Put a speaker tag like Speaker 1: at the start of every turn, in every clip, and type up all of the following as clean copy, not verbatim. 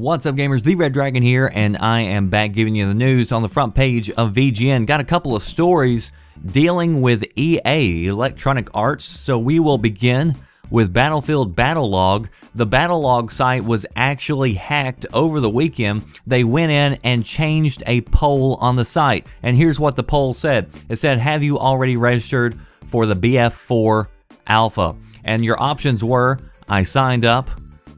Speaker 1: What's up, gamers? The Red Dragon here, and I am back giving you the news on the front page of VGN. Got a couple of stories dealing with EA, Electronic Arts, so we will begin with Battlefield Battlelog. The Battlelog site was actually hacked over the weekend. They went in and changed a poll on the site, and here's what the poll said. It said, have you already registered for the BF4 Alpha? And your options were, I signed up,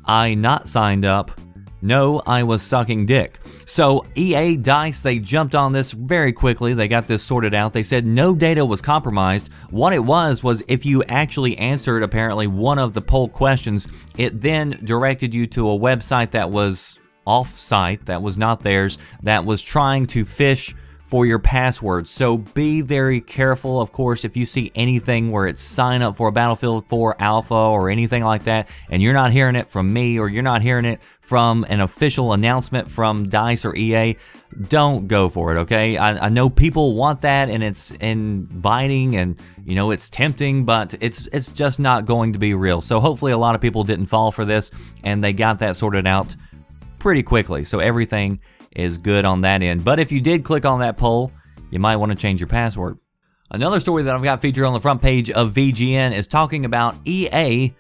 Speaker 1: I not signed up, no, I was sucking dick. So EA DICE, they jumped on this very quickly. They got this sorted out. They said no data was compromised. What it was if you actually answered apparently one of the poll questions, it then directed you to a website that was off-site, that was not theirs, that was trying to fish for your passwords. So be very careful. Of course, if you see anything where it's sign up for a Battlefield 4 Alpha or anything like that, and you're not hearing it from me or you're not hearing it from an official announcement from DICE or EA, don't go for it, okay? I know people want that and it's inviting and, you know, it's tempting, but it's just not going to be real. So hopefully a lot of people didn't fall for this and they got that sorted out pretty quickly. So everything is good on that end. But if you did click on that poll, you might want to change your password. Another story that I've got featured on the front page of VGN is talking about EA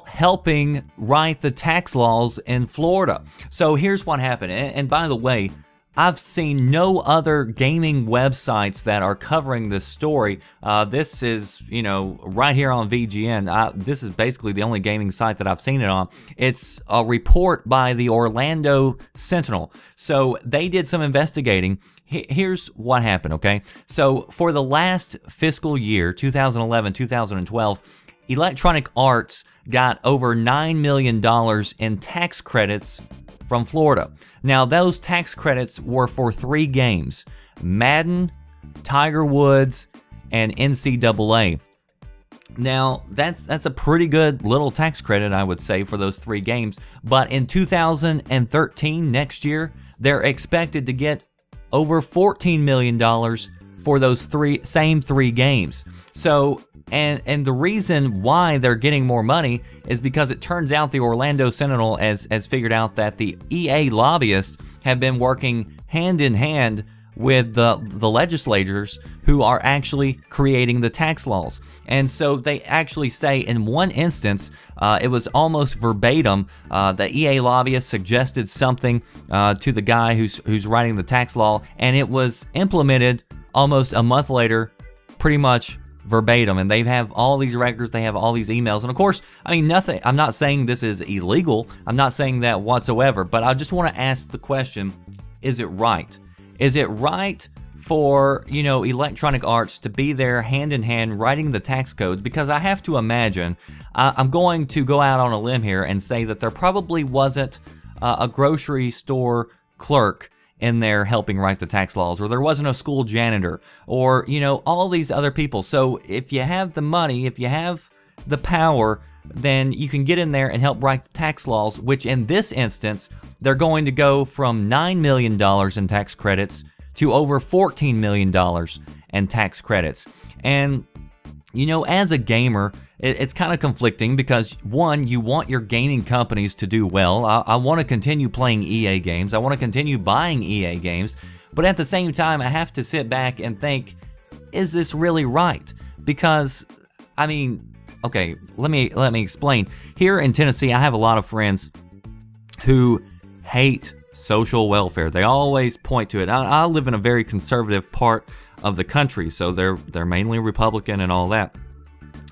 Speaker 1: helping write the tax laws in Florida. So here's what happened. And by the way, I've seen no other gaming websites that are covering this story. This is, you know, right here on VGN. This is basically the only gaming site that I've seen it on. It's a report by the Orlando Sentinel. So they did some investigating. Here's what happened, okay? So for the last fiscal year, 2011-2012, Electronic Arts got over $9 million in tax credits from Florida. Now, those tax credits were for 3 games: Madden, Tiger Woods, and NCAA. Now, that's a pretty good little tax credit, I would say, for those 3 games. But in 2013, next year, they're expected to get over $14 million for those same 3 games. So, and the reason why they're getting more money is because it turns out the Orlando Sentinel has figured out that the EA lobbyists have been working hand in hand with the legislators who are actually creating the tax laws. And so they actually say in one instance, it was almost verbatim, the EA lobbyist suggested something to the guy who's writing the tax law, and it was implemented almost a month later, pretty much verbatim. And they have all these records, they have all these emails, and of course, I mean, nothing, I'm not saying this is illegal, I'm not saying that whatsoever, but I just want to ask the question, is it right? Is it right for, you know, Electronic Arts to be there hand in hand writing the tax codes? Because I have to imagine, I'm going to go out on a limb here and say that there probably wasn't a grocery store clerk in there helping write the tax laws, or there wasn't a school janitor, or, you know, all these other people. So if you have the money, if you have the power, then you can get in there and help write the tax laws, which in this instance, they're going to go from $9 million in tax credits to over $14 million in tax credits. And, you know, as a gamer, it's kind of conflicting because, one, you want your gaming companies to do well. I want to continue playing EA games. I want to continue buying EA games. But at the same time, I have to sit back and think, is this really right? Because, I mean, okay, let me explain. Here in Tennessee, I have a lot of friends who hate social welfare. They always point to it. I live in a very conservative part of the country, so they're mainly Republican and all that.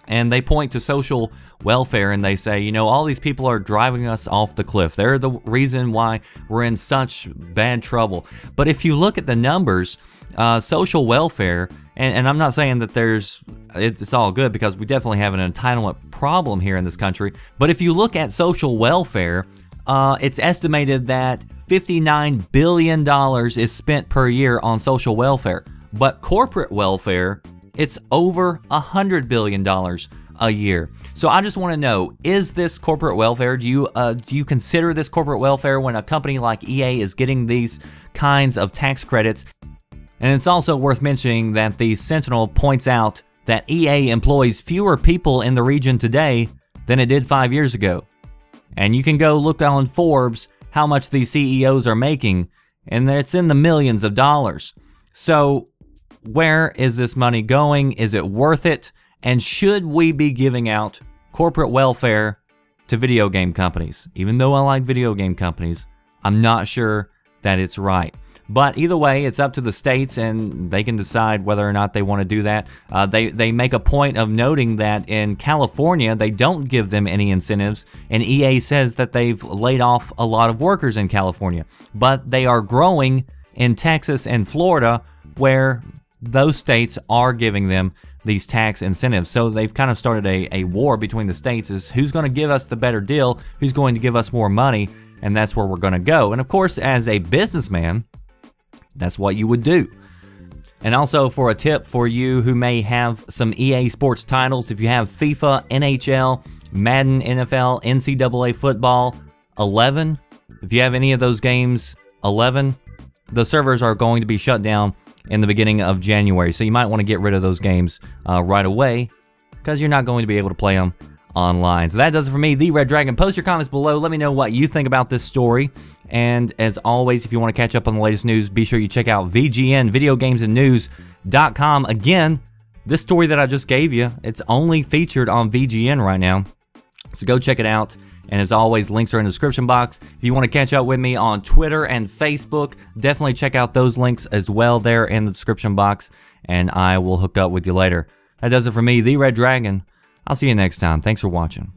Speaker 1: And they point to social welfare and they say, you know, all these people are driving us off the cliff. They're the reason why we're in such bad trouble. But if you look at the numbers, social welfare, and I'm not saying that it's all good, because we definitely have an entitlement problem here in this country. But if you look at social welfare, it's estimated that $59 billion is spent per year on social welfare. But corporate welfare, it's over $100 billion a year. So I just want to know, is this corporate welfare? Do you consider this corporate welfare when a company like EA is getting these kinds of tax credits? And it's also worth mentioning that the Sentinel points out that EA employs fewer people in the region today than it did 5 years ago. And you can go look on Forbes how much these CEOs are making, and it's in the millions of dollars. So where is this money going? Is it worth it? And should we be giving out corporate welfare to video game companies? Even though I like video game companies, I'm not sure that it's right. But either way, it's up to the states, and they can decide whether or not they want to do that. They make a point of noting that in California, they don't give them any incentives, and EA says that they've laid off a lot of workers in California. But they are growing in Texas and Florida, where those states are giving them these tax incentives. So they've kind of started a war between the states as who's going to give us the better deal, who's going to give us more money, and that's where we're going to go. And of course, as a businessman, that's what you would do. And also, for a tip for you who may have some EA Sports titles, if you have FIFA, NHL, Madden, NFL, NCAA football, 11, if you have any of those games, 11, the servers are going to be shut down in the beginning of January. So you might want to get rid of those games right away, because you're not going to be able to play them online. So that does it for me, The Red Dragon. Post your comments below. Let me know what you think about this story. And as always, if you want to catch up on the latest news, be sure you check out VGN, videogamesandnews.com. Again, this story that I just gave you, it's only featured on VGN right now. So go check it out. And as always, links are in the description box. If you want to catch up with me on Twitter and Facebook, definitely check out those links as well there in the description box. And I will hook up with you later. That does it for me, The Red Dragon. I'll see you next time. Thanks for watching.